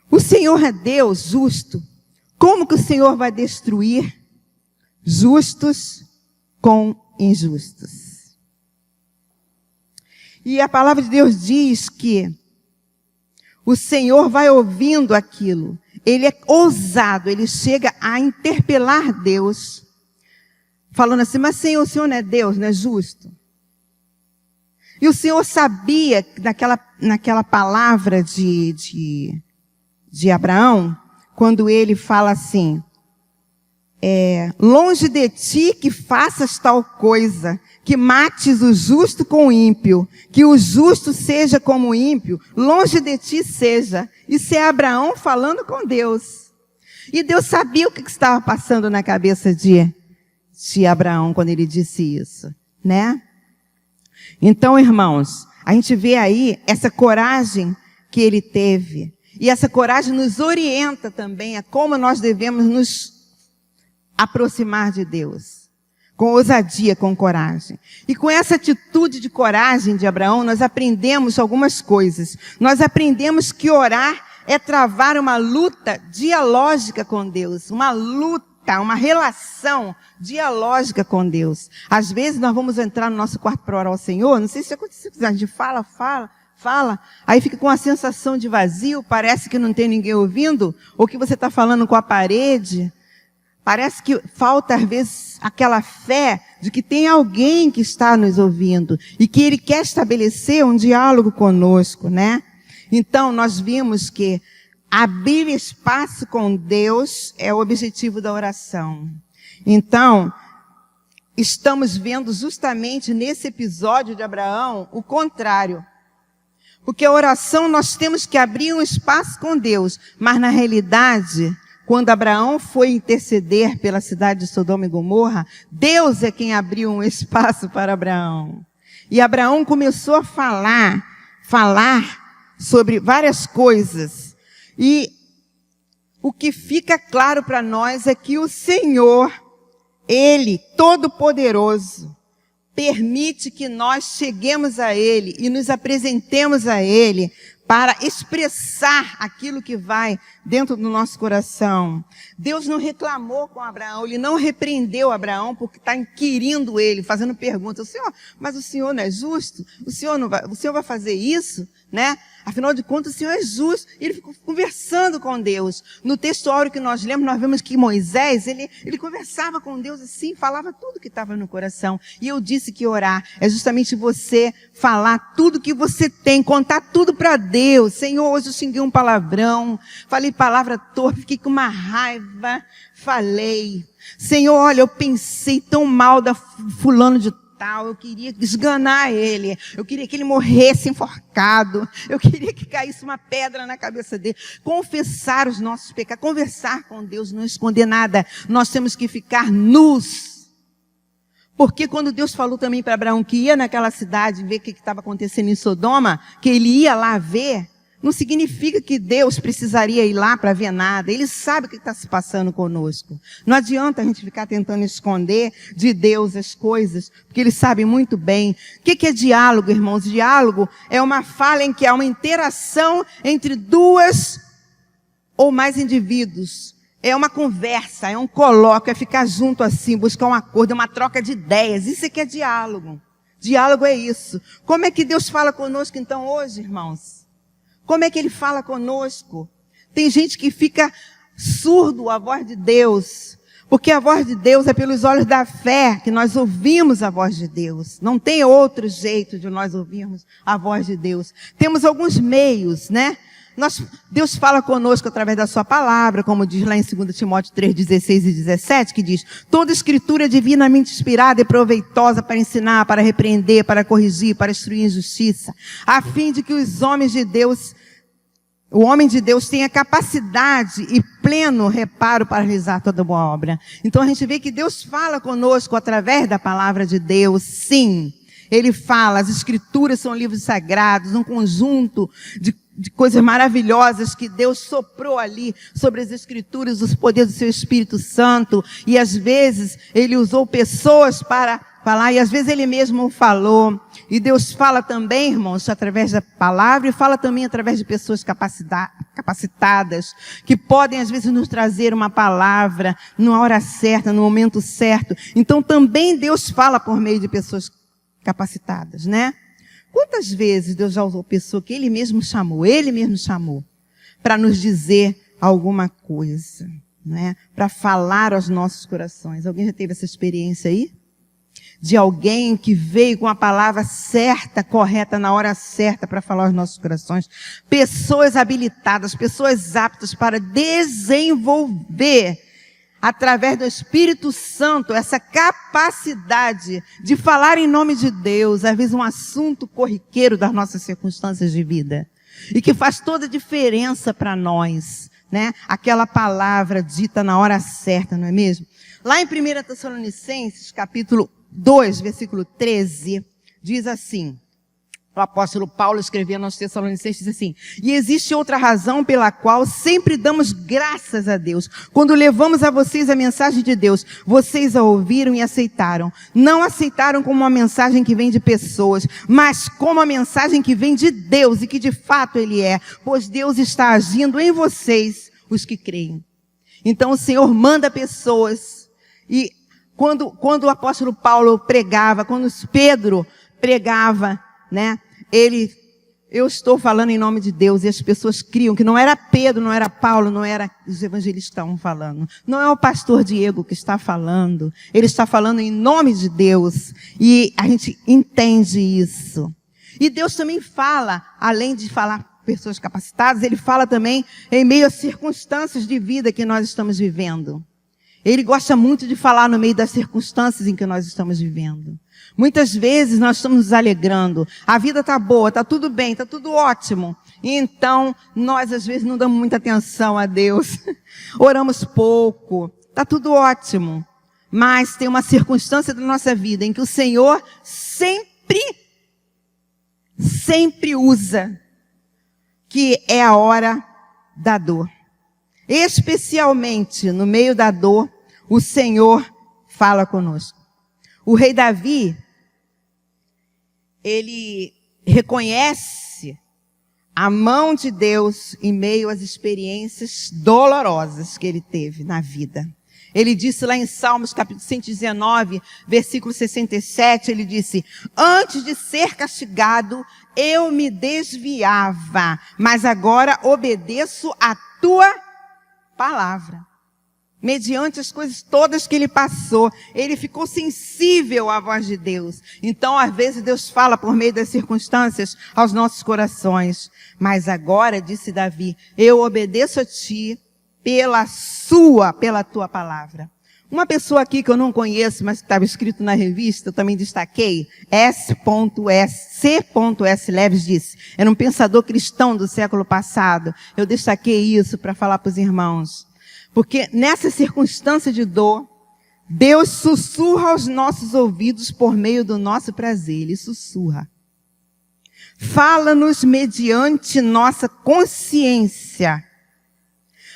Speaker 2: o Senhor é Deus justo. Como que o Senhor vai destruir justos com injustos? E a palavra de Deus diz que o Senhor vai ouvindo aquilo. Ele é ousado, ele chega a interpelar Deus, falando assim: mas Senhor, o Senhor não é Deus, não é justo? E o Senhor sabia, naquela palavra de Abraão, quando ele fala assim: longe de ti que faças tal coisa, que mates o justo com o ímpio, que o justo seja como o ímpio, longe de ti seja. Isso é Abraão falando com Deus. E Deus sabia o que estava passando na cabeça de Abraão quando ele disse isso, né? Então, irmãos, a gente vê aí essa coragem que ele teve. E essa coragem nos orienta também a como nós devemos nos aproximar de Deus. Com ousadia, com coragem. E com essa atitude de coragem de Abraão, nós aprendemos algumas coisas. Nós aprendemos que orar é travar uma luta dialógica com Deus, uma relação dialógica com Deus. Às vezes nós vamos entrar no nosso quarto para orar ao Senhor, não sei se aconteceu, a gente fala, aí fica com a sensação de vazio, parece que não tem ninguém ouvindo, ou que você está falando com a parede. Parece que falta, às vezes, aquela fé de que tem alguém que está nos ouvindo e que Ele quer estabelecer um diálogo conosco, né? Então, nós vimos que abrir espaço com Deus é o objetivo da oração. Então, estamos vendo justamente nesse episódio de Abraão o contrário. Porque a oração nós temos que abrir um espaço com Deus, mas na realidade, quando Abraão foi interceder pela cidade de Sodoma e Gomorra, Deus é quem abriu um espaço para Abraão. E Abraão começou a falar sobre várias coisas. E o que fica claro para nós é que o Senhor, Ele, Todo-Poderoso, permite que nós cheguemos a Ele e nos apresentemos a Ele para expressar aquilo que vai dentro do nosso coração. Deus não reclamou com Abraão, Ele não repreendeu Abraão porque está inquirindo ele, fazendo perguntas. Mas o Senhor não é justo? O Senhor vai fazer isso? Né? Afinal de contas, o Senhor é justo. Ele ficou conversando com Deus. No texto áureo que nós lemos, nós vemos que Moisés, ele conversava com Deus assim, falava tudo que estava no coração. E eu disse que orar é justamente você falar tudo que você tem, contar tudo para Deus. Senhor, hoje eu xinguei um palavrão, falei palavra torpe, fiquei com uma raiva, falei. Senhor, olha, eu pensei tão mal da fulano de tal, eu queria esganar ele, eu queria que ele morresse enforcado, eu queria que caísse uma pedra na cabeça dele. Confessar os nossos pecados, conversar com Deus, não esconder nada. Nós temos que ficar nus. Porque quando Deus falou também para Abraão que ia naquela cidade ver o que estava acontecendo em Sodoma, que ele ia lá ver, não significa que Deus precisaria ir lá para ver nada. Ele sabe o que está se passando conosco. Não adianta a gente ficar tentando esconder de Deus as coisas, porque Ele sabe muito bem. O que é diálogo, irmãos? Diálogo é uma fala em que há uma interação entre duas ou mais indivíduos. É uma conversa, é um colóquio, é ficar junto assim, buscar um acordo, é uma troca de ideias. Isso é que é diálogo. Diálogo é isso. Como é que Deus fala conosco então hoje, irmãos? Como é que Ele fala conosco? Tem gente que fica surdo à voz de Deus, porque a voz de Deus é pelos olhos da fé que nós ouvimos a voz de Deus. Não tem outro jeito de nós ouvirmos a voz de Deus. Temos alguns meios, né? Deus fala conosco através da sua palavra, como diz lá em 2 Timóteo 3, 16 e 17, que diz: toda escritura é divinamente inspirada e proveitosa para ensinar, para repreender, para corrigir, para instruir em justiça, a fim de que o homem de Deus tenha capacidade e pleno reparo para realizar toda boa obra. Então a gente vê que Deus fala conosco através da palavra de Deus, sim. Ele fala, as escrituras são livros sagrados, um conjunto de coisas maravilhosas que Deus soprou ali sobre as escrituras, os poderes do seu Espírito Santo. E às vezes Ele usou pessoas para falar, e às vezes Ele mesmo falou. E Deus fala também, irmãos, através da palavra, e fala também através de pessoas capacitadas, que podem às vezes nos trazer uma palavra, numa hora certa, no momento certo. Então também Deus fala por meio de pessoas capacitadas, né? Quantas vezes Deus já usou pessoa que Ele mesmo chamou, para nos dizer alguma coisa, né? Para falar aos nossos corações. Alguém já teve essa experiência aí? De alguém que veio com a palavra certa, correta, na hora certa para falar aos nossos corações. Pessoas habilitadas, pessoas aptas para desenvolver, através do Espírito Santo, essa capacidade de falar em nome de Deus, às vezes um assunto corriqueiro das nossas circunstâncias de vida, e que faz toda a diferença para nós, né? Aquela palavra dita na hora certa, não é mesmo? Lá em 1 Tessalonicenses, capítulo 2, versículo 13, diz assim, o apóstolo Paulo escrevendo aos Tessalonicenses, diz assim: e existe outra razão pela qual sempre damos graças a Deus. Quando levamos a vocês a mensagem de Deus, vocês a ouviram e aceitaram. Não aceitaram como uma mensagem que vem de pessoas, mas como a mensagem que vem de Deus e que de fato Ele é, pois Deus está agindo em vocês, os que creem. Então o Senhor manda pessoas, e quando o apóstolo Paulo pregava, quando Pedro pregava, né? Eu estou falando em nome de Deus, e as pessoas criam que não era Pedro, não era Paulo, não era os evangelistas que estavam falando. Não é o pastor Diego que está falando. Ele está falando em nome de Deus. E a gente entende isso. E Deus também fala, além de falar pessoas capacitadas, Ele fala também em meio às circunstâncias de vida que nós estamos vivendo. Ele gosta muito de falar no meio das circunstâncias em que nós estamos vivendo. Muitas vezes nós estamos nos alegrando. A vida está boa, está tudo bem, está tudo ótimo. E então, nós às vezes não damos muita atenção a Deus. Oramos pouco. Está tudo ótimo. Mas tem uma circunstância da nossa vida em que o Senhor sempre usa, que é a hora da dor. Especialmente no meio da dor, o Senhor fala conosco. O rei Davi, ele reconhece a mão de Deus em meio às experiências dolorosas que ele teve na vida. Ele disse lá em Salmos capítulo 119, versículo 67, ele disse: antes de ser castigado, eu me desviava, mas agora obedeço a tua palavra. Mediante as coisas todas que ele passou, ele ficou sensível à voz de Deus. Então, às vezes, Deus fala por meio das circunstâncias aos nossos corações. Mas agora, disse Davi, eu obedeço a ti pela tua palavra. Uma pessoa aqui que eu não conheço, mas que estava escrito na revista, eu também destaquei, C.S. Lewis disse, era um pensador cristão do século passado. Eu destaquei isso para falar para os irmãos. Porque nessa circunstância de dor, Deus sussurra aos nossos ouvidos por meio do nosso prazer. Ele sussurra. Fala-nos mediante nossa consciência,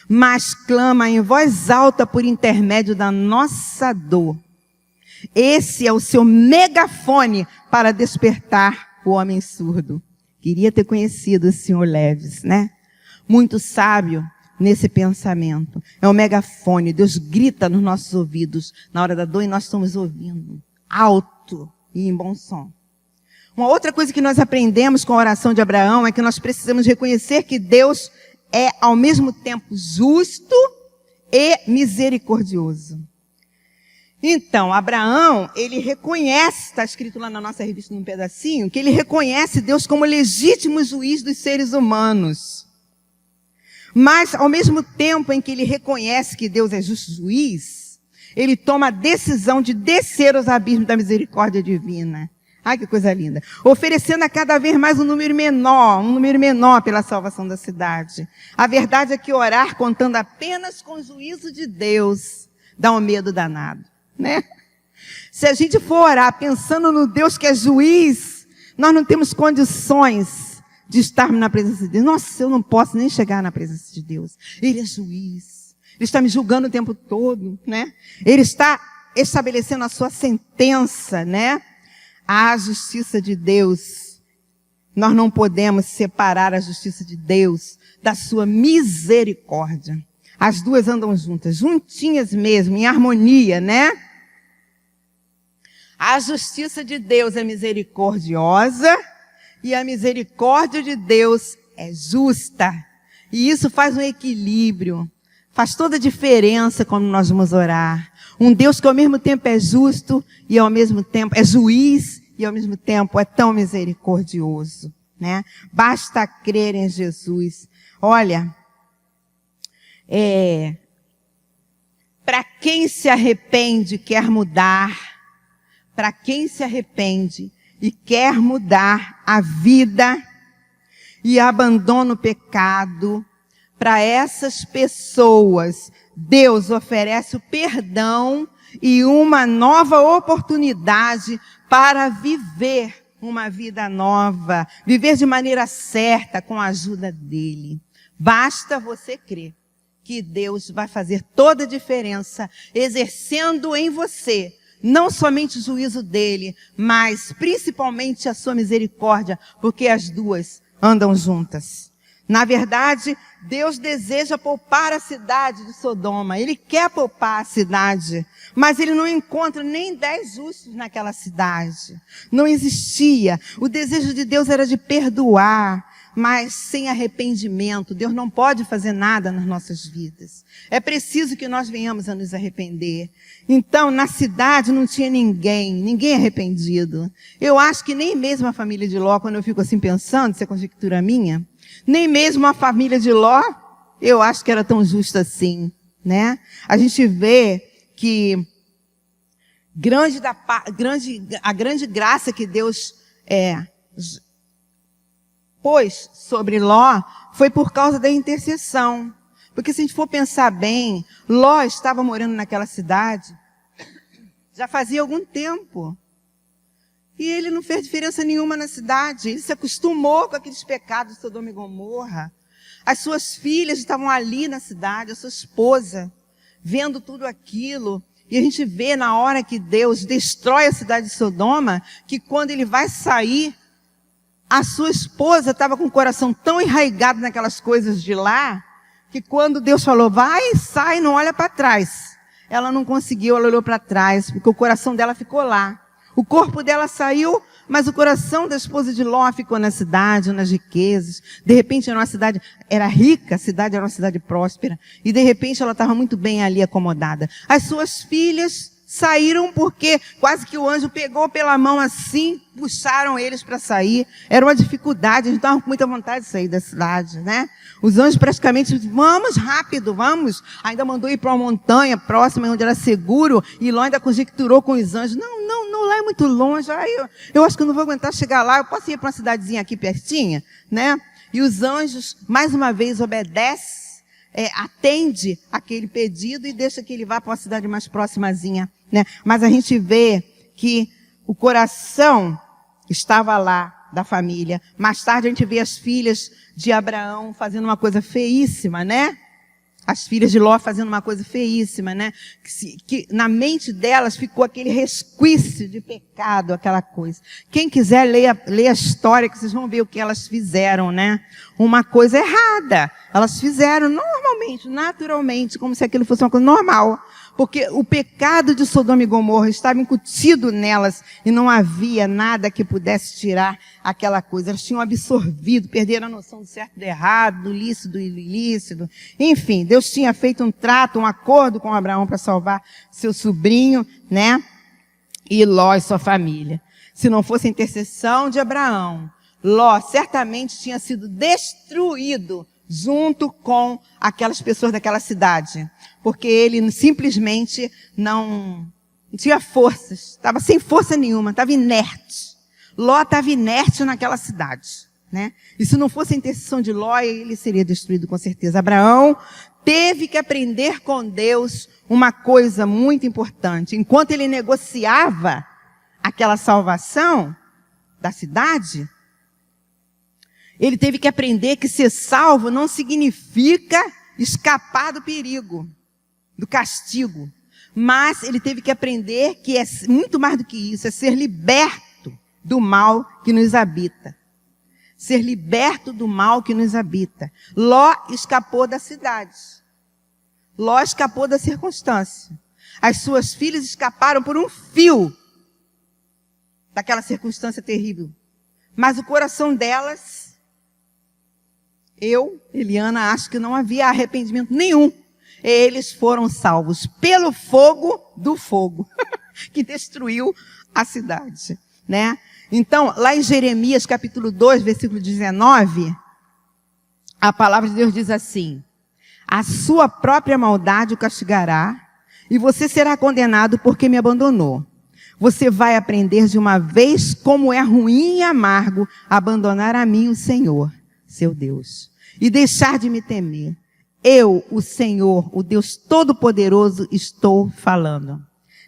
Speaker 2: mas clama em voz alta por intermédio da nossa dor. Esse é o seu megafone para despertar o homem surdo. Queria ter conhecido o senhor Lewis, né? Muito sábio nesse pensamento. É um megafone. Deus grita nos nossos ouvidos na hora da dor e nós estamos ouvindo alto e em bom som. Uma outra coisa que nós aprendemos com a oração de Abraão é que nós precisamos reconhecer que Deus é ao mesmo tempo justo e misericordioso. Então, Abraão, ele reconhece, está escrito lá na nossa revista num pedacinho, que ele reconhece Deus como legítimo juiz dos seres humanos. Mas, ao mesmo tempo em que ele reconhece que Deus é justo juiz, ele toma a decisão de descer aos abismos da misericórdia divina. Ai, que coisa linda. Oferecendo a cada vez mais um número menor pela salvação da cidade. A verdade é que orar contando apenas com o juízo de Deus dá um medo danado, né? Se a gente for orar pensando no Deus que é juiz, nós não temos condições de estarmos na presença de Deus. Nossa, eu não posso nem chegar na presença de Deus. Ele é juiz. Ele está me julgando o tempo todo, né? Ele está estabelecendo a sua sentença, né? A justiça de Deus. Nós não podemos separar a justiça de Deus da sua misericórdia. As duas andam juntas, juntinhas mesmo, em harmonia, né? A justiça de Deus é misericordiosa e a misericórdia de Deus é justa. E isso faz um equilíbrio. Faz toda a diferença quando nós vamos orar. Um Deus que ao mesmo tempo é justo e ao mesmo tempo é juiz e ao mesmo tempo é tão misericordioso, né? Basta crer em Jesus. Olha, para quem se arrepende, quer mudar. Para quem se arrepende e quer mudar a vida e abandona o pecado, para essas pessoas, Deus oferece o perdão e uma nova oportunidade para viver uma vida nova, viver de maneira certa com a ajuda dele. Basta você crer que Deus vai fazer toda a diferença, exercendo em você não somente o juízo dele, mas principalmente a sua misericórdia, porque as duas andam juntas. Na verdade, Deus deseja poupar a cidade de Sodoma. Ele quer poupar a cidade, mas ele não encontra nem 10 justos naquela cidade. Não existia. O desejo de Deus era de perdoar, mas sem arrependimento, Deus não pode fazer nada nas nossas vidas. É preciso que nós venhamos a nos arrepender. Então, na cidade não tinha ninguém arrependido. Eu acho que nem mesmo a família de Ló, quando eu fico assim pensando, isso é conjectura minha, nem mesmo a família de Ló, eu acho que era tão justa assim, né? A gente vê que a grande graça que Deus pôs sobre Ló foi por causa da intercessão. Porque se a gente for pensar bem, Ló estava morando naquela cidade já fazia algum tempo. E ele não fez diferença nenhuma na cidade. Ele se acostumou com aqueles pecados de Sodoma e Gomorra. As suas filhas estavam ali na cidade, a sua esposa, vendo tudo aquilo. E a gente vê na hora que Deus destrói a cidade de Sodoma, que quando ele vai sair, a sua esposa estava com o coração tão enraizado naquelas coisas de lá, que quando Deus falou, vai, sai, não olha para trás. Ela não conseguiu, ela olhou para trás, porque o coração dela ficou lá. O corpo dela saiu, mas o coração da esposa de Ló ficou na cidade, nas riquezas. De repente era uma cidade, era rica, a cidade era uma cidade próspera. E de repente ela estava muito bem ali acomodada. As suas filhas saíram porque quase que o anjo pegou pela mão assim, puxaram eles para sair. Era uma dificuldade, eles estavam com muita vontade de sair da cidade, né? Os anjos praticamente, vamos rápido, vamos. Ainda mandou ir para uma montanha próxima, onde era seguro, e Ló ainda conjecturou com os anjos, não, lá é muito longe, eu acho que eu não vou aguentar chegar lá, eu posso ir para uma cidadezinha aqui pertinha, né? E os anjos, mais uma vez, obedecem, atende aquele pedido e deixa que ele vá para uma cidade mais próximazinha, né? Mas a gente vê que o coração estava lá da família. Mais tarde a gente vê as filhas de Abraão fazendo uma coisa feíssima, né? As filhas de Ló fazendo uma coisa feíssima, né? Que na mente delas ficou aquele resquício de pecado, aquela coisa. Quem quiser, leia a história, que vocês vão ver o que elas fizeram, né? Uma coisa errada. Elas fizeram normalmente, naturalmente, como se aquilo fosse uma coisa normal. Porque o pecado de Sodoma e Gomorra estava incutido nelas e não havia nada que pudesse tirar aquela coisa. Elas tinham absorvido, perderam a noção do certo e do errado, do lícito e do ilícito. Enfim, Deus tinha feito um trato, um acordo com Abraão para salvar seu sobrinho, né? E Ló e sua família. Se não fosse a intercessão de Abraão, Ló certamente tinha sido destruído junto com aquelas pessoas daquela cidade. Porque ele simplesmente não tinha forças, estava sem força nenhuma, estava inerte. Ló estava inerte naquela cidade, né? E se não fosse a intercessão de Ló, ele seria destruído com certeza. Abraão teve que aprender com Deus uma coisa muito importante. Enquanto ele negociava aquela salvação da cidade, ele teve que aprender que ser salvo não significa escapar do perigo, do castigo. Mas ele teve que aprender que é muito mais do que isso, é ser liberto do mal que nos habita. Ser liberto do mal que nos habita. Ló escapou da cidade. Ló escapou da circunstância. As suas filhas escaparam por um fio daquela circunstância terrível. Mas o coração delas, Eliana, acho que não havia arrependimento nenhum. Eles foram salvos pelo fogo do fogo, que destruiu a cidade, né? Então, lá em Jeremias, capítulo 2, versículo 19, a palavra de Deus diz assim: a sua própria maldade o castigará, e você será condenado porque me abandonou. Você vai aprender de uma vez como é ruim e amargo abandonar a mim, o Senhor, seu Deus, e deixar de me temer. Eu, o Senhor, o Deus Todo-Poderoso, estou falando.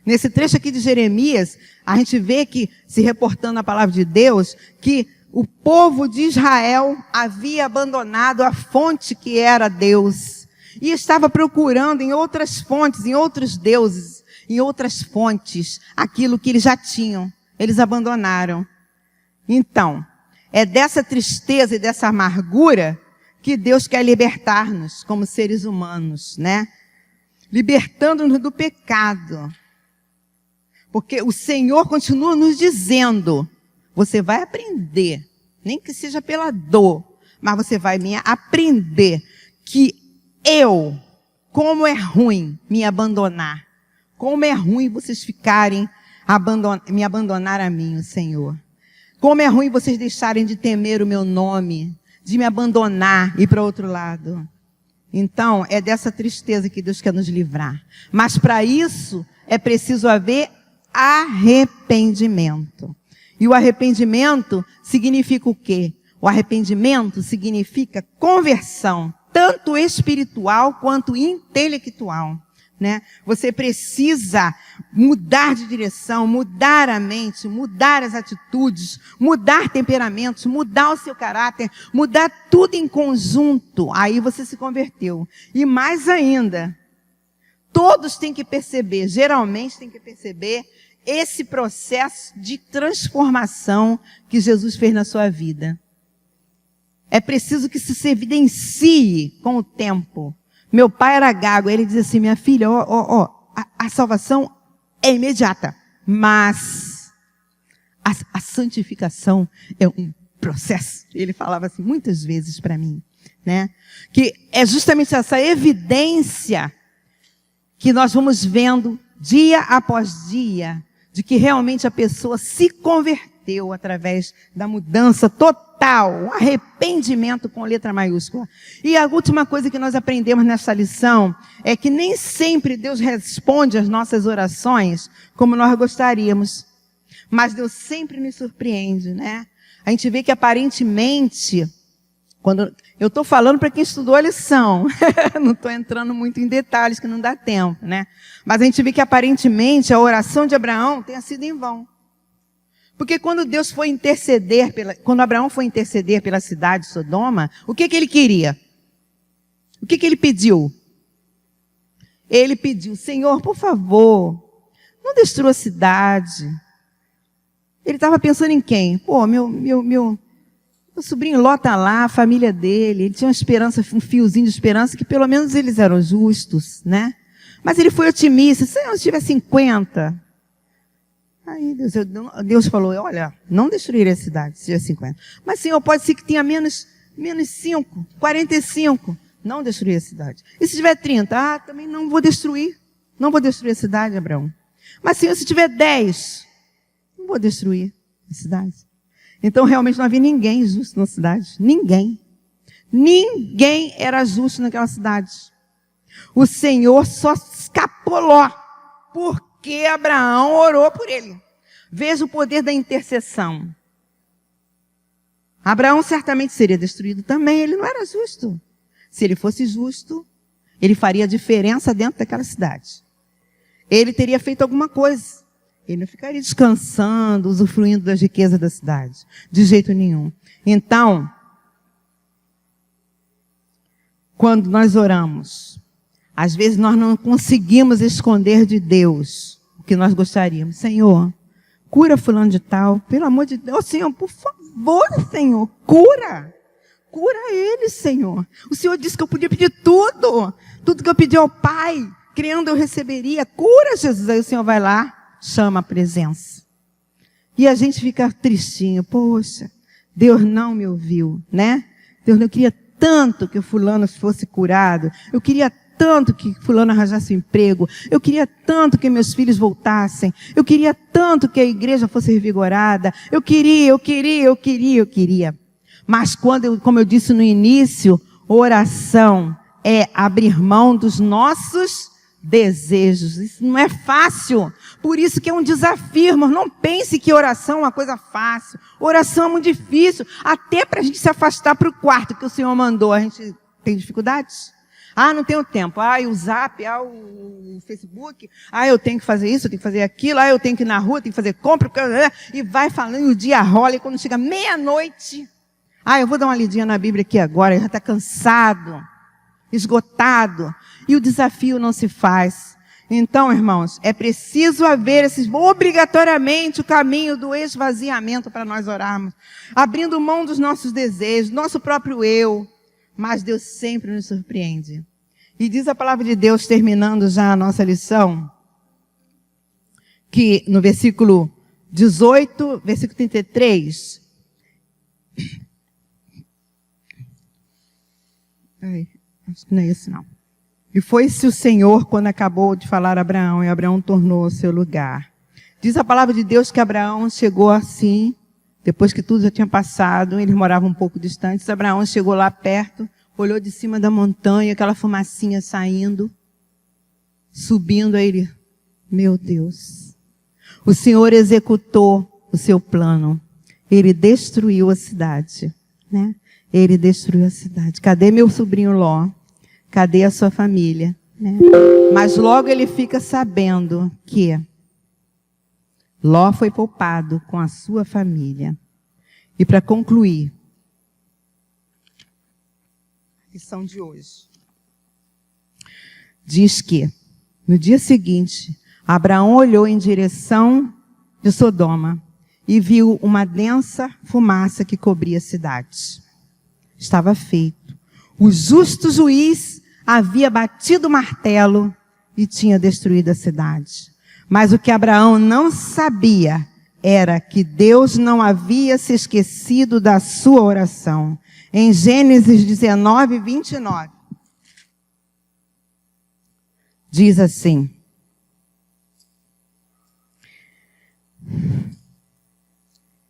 Speaker 2: Nesse trecho aqui de Jeremias, a gente vê que, se reportando a palavra de Deus, que o povo de Israel havia abandonado a fonte que era Deus. E estava procurando em outras fontes, em outros deuses, em outras fontes, aquilo que eles já tinham. Eles abandonaram. Então, é dessa tristeza e dessa amargura que Deus quer libertar-nos como seres humanos, né? Libertando-nos do pecado. Porque o Senhor continua nos dizendo, você vai aprender, nem que seja pela dor, mas você vai aprender que como é ruim me abandonar. Como é ruim vocês ficarem, me abandonar a mim, o Senhor. Como é ruim vocês deixarem de temer o meu nome, de me abandonar e ir para outro lado. Então, é dessa tristeza que Deus quer nos livrar. Mas para isso, é preciso haver arrependimento. E o arrependimento significa o quê? O arrependimento significa conversão, tanto espiritual quanto intelectual. Né? Você precisa mudar de direção, mudar a mente, mudar as atitudes, mudar temperamentos, mudar o seu caráter, mudar tudo em conjunto. Aí você se converteu. E mais ainda, todos têm que perceber, geralmente têm que perceber esse processo de transformação que Jesus fez na sua vida. É preciso que isso se evidencie com o tempo. Meu pai era gago, ele dizia assim, minha filha, a salvação é imediata, mas a santificação é um processo. Ele falava assim muitas vezes para mim, né? Que é justamente essa evidência que nós vamos vendo dia após dia, de que realmente a pessoa se converteu através da mudança total, um arrependimento com letra maiúscula. E a última coisa que nós aprendemos nessa lição é que nem sempre Deus responde às nossas orações como nós gostaríamos. Mas Deus sempre nos surpreende, né? A gente vê que aparentemente, quando eu estou falando para quem estudou a lição, não estou entrando muito em detalhes que não dá tempo, né? Mas a gente vê que aparentemente a oração de Abraão tenha sido em vão. Porque quando quando Abraão foi interceder pela cidade de Sodoma, o que ele queria? O que ele pediu? Ele pediu, Senhor, por favor, não destrua a cidade. Ele estava pensando em quem? Pô, meu sobrinho Ló está lá, a família dele, ele tinha uma esperança, um fiozinho de esperança, que pelo menos eles eram justos, né? Mas ele foi otimista, se eu tiver 50... Aí Deus falou, olha, não destruirei a cidade se tiver 50. Mas Senhor, pode ser que tenha menos 5, 45. Não destruir a cidade. E se tiver 30? Também não vou destruir. Não vou destruir a cidade, Abraão. Mas Senhor, se tiver 10, não vou destruir a cidade. Então realmente não havia ninguém justo na cidade. Ninguém. Ninguém era justo naquela cidade. O Senhor só escapou Ló. Porque Abraão orou por ele. Veja o poder da intercessão. Abraão certamente seria destruído também, ele não era justo. Se ele fosse justo, ele faria diferença dentro daquela cidade. Ele teria feito alguma coisa. Ele não ficaria descansando, usufruindo das riquezas da cidade. De jeito nenhum. Então, quando nós oramos, às vezes nós não conseguimos esconder de Deus o que nós gostaríamos. Senhor, cura fulano de tal, pelo amor de Deus. Senhor, por favor, Senhor, cura. Cura ele, Senhor. O Senhor disse que eu podia pedir tudo. Tudo que eu pedi ao Pai, crendo eu receberia. Cura, Jesus. Aí o Senhor vai lá, chama a presença. E a gente fica tristinho. Poxa, Deus não me ouviu, né? Deus não queria tanto que o fulano fosse curado. Eu queria tanto que fulano arranjasse um emprego. Eu queria tanto que meus filhos voltassem. Eu queria tanto que a igreja fosse revigorada. Eu queria. Mas como eu disse no início, oração é abrir mão dos nossos desejos. Isso não é fácil. Por isso que é um desafio, irmão. Não pense que oração é uma coisa fácil. Oração é muito difícil. Até para a gente se afastar para o quarto que o Senhor mandou, a gente tem dificuldades. Ah, não tenho tempo. Ah, e o Zap, o Facebook. Ah, eu tenho que fazer isso, eu tenho que fazer aquilo. Ah, eu tenho que ir na rua, tenho que fazer compra. E vai falando, e o dia rola. E quando chega meia-noite, ah, eu vou dar uma lidinha na Bíblia aqui agora. Já está cansado, esgotado. E o desafio não se faz. Então, irmãos, é preciso haver obrigatoriamente o caminho do esvaziamento para nós orarmos. Abrindo mão dos nossos desejos, nosso próprio eu. Mas Deus sempre nos surpreende. E diz a palavra de Deus, terminando já a nossa lição, que no versículo 18, versículo 33... acho que não é esse não. E foi-se o Senhor quando acabou de falar a Abraão, e Abraão tornou ao seu lugar. Diz a palavra de Deus que Abraão chegou assim, depois que tudo já tinha passado, eles moravam um pouco distantes. Abraão chegou lá perto, olhou de cima da montanha, aquela fumacinha saindo, subindo a ele. Meu Deus, o Senhor executou o seu plano. Ele destruiu a cidade, né? Ele destruiu a cidade. Cadê meu sobrinho Ló? Cadê a sua família? Né? Mas logo ele fica sabendo que Ló foi poupado com a sua família. E para concluir, a lição de hoje diz que no dia seguinte, Abraão olhou em direção de Sodoma e viu uma densa fumaça que cobria a cidade. Estava feito. O justo juiz havia batido o martelo e tinha destruído a cidade. Mas o que Abraão não sabia era que Deus não havia se esquecido da sua oração. Em Gênesis 19, 29, diz assim: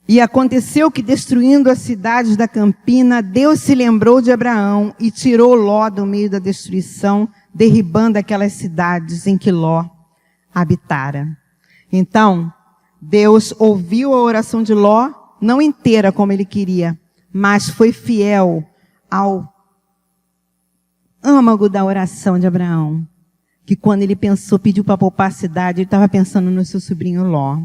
Speaker 2: e aconteceu que, destruindo as cidades da campina, Deus se lembrou de Abraão e tirou Ló do meio da destruição, derribando aquelas cidades em que Ló habitara. Então, Deus ouviu a oração de Ló, não inteira como ele queria, mas foi fiel ao âmago da oração de Abraão, que quando ele pensou, pediu para poupar a cidade, ele estava pensando no seu sobrinho Ló.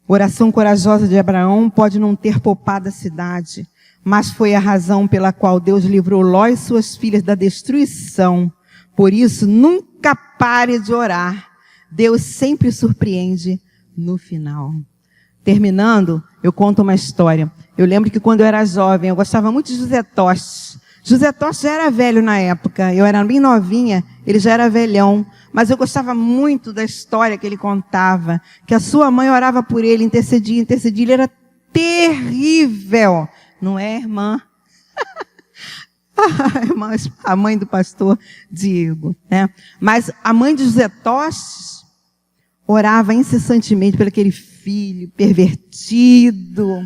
Speaker 2: Oração corajosa de Abraão pode não ter poupado a cidade, mas foi a razão pela qual Deus livrou Ló e suas filhas da destruição. Por isso, nunca pare de orar. Deus sempre surpreende no final. Terminando, eu conto uma história. Eu lembro que quando eu era jovem, eu gostava muito de José Tostes. José Tostes já era velho na época, eu era bem novinha, ele já era velhão. Mas eu gostava muito da história que ele contava, que a sua mãe orava por ele, intercedia, ele era terrível. Não é, irmã? A mãe do pastor Diego, né? Mas a mãe de José Tostes orava incessantemente por aquele filho pervertido,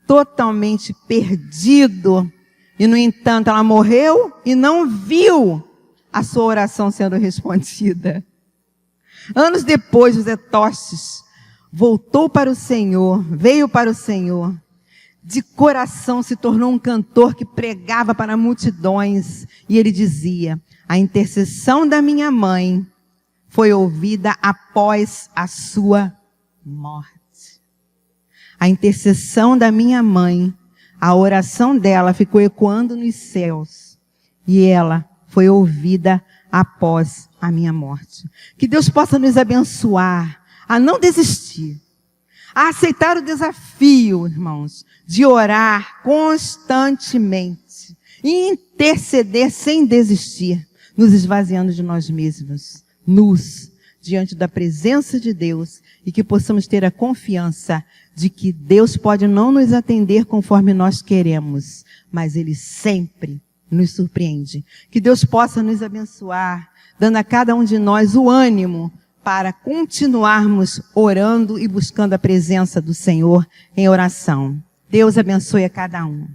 Speaker 2: totalmente perdido. E, no entanto, ela morreu e não viu a sua oração sendo respondida. Anos depois, José Tostes voltou para o Senhor, veio para o Senhor. De coração se tornou um cantor que pregava para multidões. E ele dizia: a intercessão da minha mãe foi ouvida após a sua morte. A intercessão da minha mãe, a oração dela ficou ecoando nos céus. E ela foi ouvida após a minha morte. Que Deus possa nos abençoar a não desistir, a aceitar o desafio, irmãos, de orar constantemente e interceder sem desistir, nos esvaziando de nós mesmos, nus, diante da presença de Deus, e que possamos ter a confiança de que Deus pode não nos atender conforme nós queremos, mas Ele sempre nos surpreende. Que Deus possa nos abençoar, dando a cada um de nós o ânimo para continuarmos orando e buscando a presença do Senhor em oração. Deus abençoe a cada um.